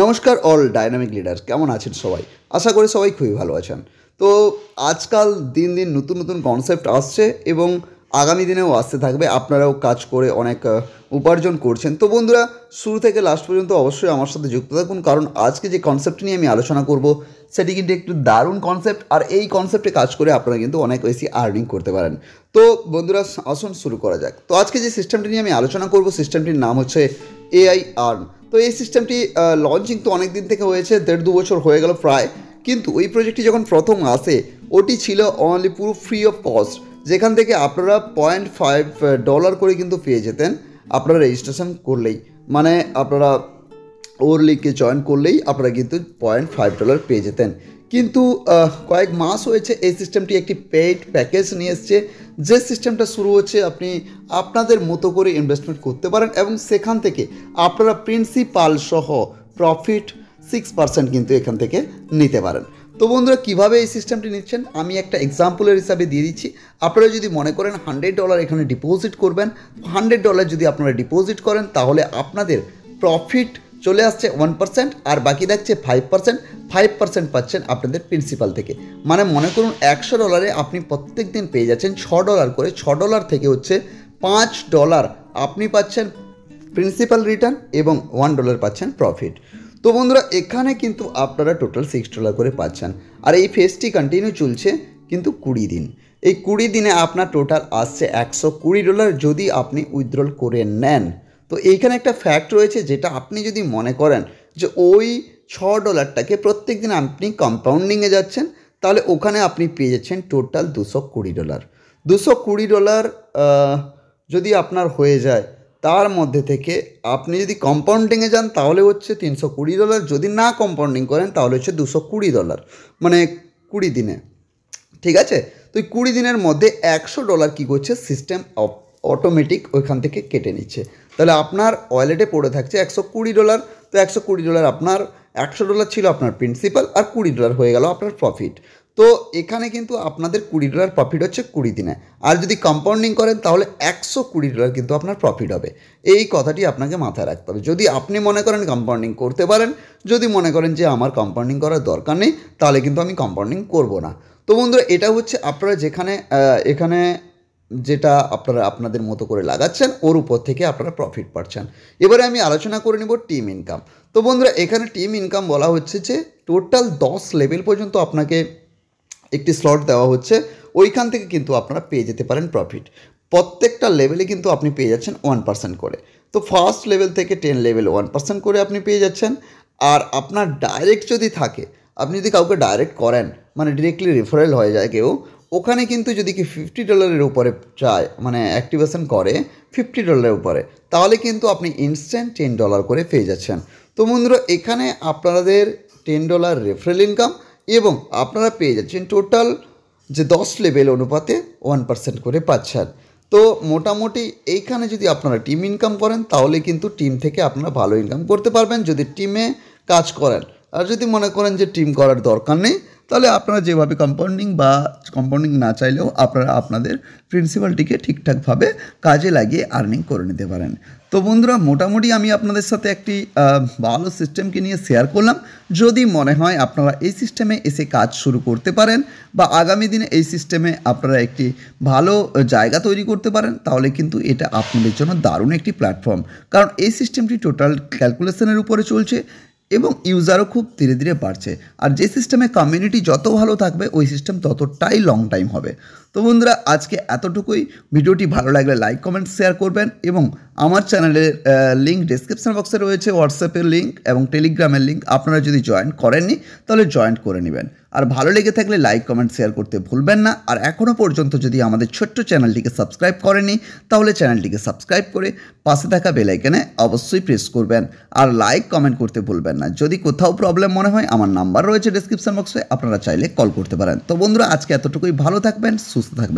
নমস্কার all dynamic leader, কেমন আছেন সবাই? আশা করি সবাই খুবই ভালো আছেন। তো আজকাল দিন দিন নতুন নতুন কনসেপ্ট আসছে এবং আগামী দিনেও আসতে থাকবে। আপনারাও কাজ করে অনেক উপার্জন করছেন। তো বন্ধুরা, শুরু থেকে লাস্ট পর্যন্ত অবশ্যই আমার সাথে যুক্ত থাকুন, কারণ আজকে যে কনসেপ্ট নিয়ে আমি আলোচনা করব সেটি কিন্তু একটু দারুণ কনসেপ্ট, আর এই কনসেপ্টে কাজ করে আপনারা কিন্তু অনেক বেশি আর্নিং করতে পারেন। তো বন্ধুরা, আসুন শুরু করা যাক। তো আজকে যে সিস্টেমটি নিয়ে আমি আলোচনা করব, সিস্টেমটির নাম হচ্ছে এআই আর্ন। তো এই সিস্টেমটি লঞ্চিং তো অনেক দিন থেকে হয়েছে, 1.5-2 বছর হয়ে গেল প্রায়। কিন্তু ওই প্রজেক্টটি যখন প্রথম আসে, ওটি ছিল অনলি পুরো ফ্রি অফ কস্ট, যেখান থেকে আপনারা $0.5 করে কিন্তু পেয়ে যেতেন আপনারা রেজিস্ট্রেশন করলেই। মানে আপনারা ওর লিগে জয়েন করলেই আপনারা কিন্তু $0.5 পেয়ে যেতেন। কিন্তু কয়েক মাস হয়েছে এই সিস্টেমটি একটি পেইড প্যাকেজ নিয়ে এসছে, যে সিস্টেমটা শুরু হচ্ছে আপনি আপনাদের মতো করে ইনভেস্টমেন্ট করতে পারেন এবং সেখান থেকে আপনারা প্রিন্সিপাল সহ প্রফিট 6% কিন্তু এখান থেকে নিতে পারেন। তো বন্ধুরা, কীভাবে এই সিস্টেমটি নিচ্ছেন আমি একটা এক্সাম্পলের হিসাবে দিয়ে দিচ্ছি। আপনারা যদি মনে করেন $100 এখানে ডিপোজিট করবেন, $100 যদি আপনারা ডিপোজিট করেন তাহলে আপনাদের প্রফিট চলে আসছে 1%, আর বাকি থাকছে 5% পাচ্ছেন আপনাদের প্রিন্সিপাল থেকে। মানে মনে করুন $100 আপনি প্রত্যেক দিন পেয়ে যাচ্ছেন $6 করে। $6 থেকে হচ্ছে $5 আপনি পাচ্ছেন প্রিন্সিপাল রিটার্ন এবং $1 পাচ্ছেন প্রফিট। তো বন্ধুরা, এখানে কিন্তু আপনারা টোটাল $6 করে পাচ্ছেন, আর এই ফেজটি কন্টিনিউ চলছে কিন্তু 20 দিন। এই 20 দিনে আপনার টোটাল আসছে $120 যদি আপনি উইথড্রল করে নেন। তো এইখানে একটা ফ্যাক্ট রয়েছে, যেটা আপনি যদি মনে করেন যে ওই $6টাকে প্রত্যেক দিন আপনি কম্পাউন্ডিংয়ে যাচ্ছেন, তাহলে ওখানে আপনি পেয়ে যাচ্ছেন টোটাল $220। $220 যদি আপনার হয়ে যায়, তার মধ্যে থেকে আপনি যদি কম্পাউন্ডিংয়ে যান তাহলে হচ্ছে $320, যদি না কম্পাউন্ডিং করেন তাহলে হচ্ছে $220, মানে 20 দিনে। ঠিক আছে? তো এই 20 দিনের মধ্যে $100 কী করছে সিস্টেম অটোমেটিক ওইখান থেকে কেটে নিচ্ছে। তাহলে আপনার ওয়ালেটে পড়ে থাকছে $120। তো $120 আপনার $100 ছিল আপনার প্রিন্সিপাল, আর $20 হয়ে গেল আপনার প্রফিট। তো এখানে কিন্তু আপনাদের $20 প্রফিট হচ্ছে 20 দিনে, আর যদি কম্পাউন্ডিং করেন তাহলে $120 কিন্তু আপনার প্রফিট হবে। এই কথাটি আপনাকে মাথায় রাখতে হবে। যদি আপনি মনে করেন কম্পাউন্ডিং করতে পারেন, যদি মনে করেন যে আমার কম্পাউন্ডিং করার দরকার নেই, তাহলে কিন্তু আমি কম্পাউন্ডিং করব না। তো বন্ধুরা, এটা হচ্ছে আপনারা যেখানে এখানে যেটা আপনারা আপনাদের মতো করে লাগাচ্ছেন, ওর উপর থেকে আপনারা প্রফিট পাচ্ছেন। এবারে আমি আলোচনা করে নেব টিম ইনকাম। তো বন্ধুরা, এখানে টিম ইনকাম বলা হচ্ছে যে টোটাল 10 লেভেল পর্যন্ত আপনাকে একটি স্লট দেওয়া হচ্ছে, ওইখান থেকে কিন্তু আপনারা পেয়ে যেতে পারেন প্রফিট। প্রত্যেকটা লেভেলে কিন্তু আপনি পেয়ে যাচ্ছেন 1% করে। তো ফার্স্ট লেভেল থেকে 10 লেভেল 1% করে আপনি পেয়ে যাচ্ছেন। আর আপনার ডাইরেক্ট যদি থাকে, আপনি যদি কাউকে ডাইরেক্ট করেন, মানে ডিরেক্টলি রেফারেল হয়ে যায় কেউ, ওখানে কিন্তু যদি কি $50 উপরে চায়, মানে অ্যাক্টিভেশন করে $50 উপরে, তাহলে কিন্তু আপনি ইনস্ট্যান্ট $10 করে পেয়ে যাচ্ছেন। তো বন্ধুরা, এখানে আপনাদের $10 রেফারেল ইনকাম এবং আপনারা পেয়ে যাচ্ছেন টোটাল যে 10 লেভেল অনুপাতে 1% করে পাচ্ছেন। তো মোটামুটি এইখানে যদি আপনারা টিম ইনকাম করেন তাহলে কিন্তু টিম থেকে আপনারা ভালো ইনকাম করতে পারবেন যদি টিমে কাজ করেন। আর যদি মনে করেন যে টিম করার দরকার নেই, তাহলে আপনারা যেভাবে কম্পাউন্ডিং না চাইলেও আপনারা আপনাদের প্রিন্সিপালটিকে ঠিকঠাকভাবে কাজে লাগিয়ে আর্নিং করে নিতে পারেন। তো বন্ধুরা, মোটামুটি আমি আপনাদের সাথে একটি ভালো সিস্টেমকে নিয়ে শেয়ার করলাম। যদি মনে হয় আপনারা এই সিস্টেমে এসে কাজ শুরু করতে পারেন, বা আগামী দিনে এই সিস্টেমে আপনারা একটি ভালো জায়গা তৈরি করতে পারেন, তাহলে কিন্তু এটা আপনাদের জন্য দারুণ একটি প্ল্যাটফর্ম। কারণ এই সিস্টেমটি টোটাল ক্যালকুলেশনের উপরে চলছে এবং ইউজারও খুব ধীরে ধীরে বাড়ছে। আর যে সিস্টেমে কমিউনিটি যত ভালো থাকবে, ওই সিস্টেম ততটাই লং টাইম হবে। তো বন্ধুরা, আজকে এতটুকুই। ভিডিওটি ভালো লাগলে লাইক কমেন্ট শেয়ার করবেন, এবং আমার চ্যানেলের লিঙ্ক ডেসক্রিপশন বক্সে রয়েছে, হোয়াটসঅ্যাপের লিঙ্ক এবং টেলিগ্রামের লিঙ্ক। আপনারা যদি জয়েন করেননি তাহলে জয়েন করে নেবেন। আর ভালো লেগে থাকলে লাইক কমেন্ট শেয়ার করতে ভুলবেন না। আর এখনও পর্যন্ত যদি আমাদের ছোট্ট চ্যানেলটিকে সাবস্ক্রাইব করেননি, তাহলে চ্যানেলটিকে সাবস্ক্রাইব করে পাশে থাকা বেল আইকনে অবশ্যই প্রেস করবেন। আর লাইক কমেন্ট করতে ভুলবেন না। যদি কোথাও প্রবলেম মনে হয়, আমার নাম্বার রয়েছে ডেসক্রিপশন বক্সে, আপনারা চাইলে কল করতে পারেন। তো বন্ধুরা, আজকে এতটুকুই। ভালো থাকবেন, সুস্থ থাকবেন।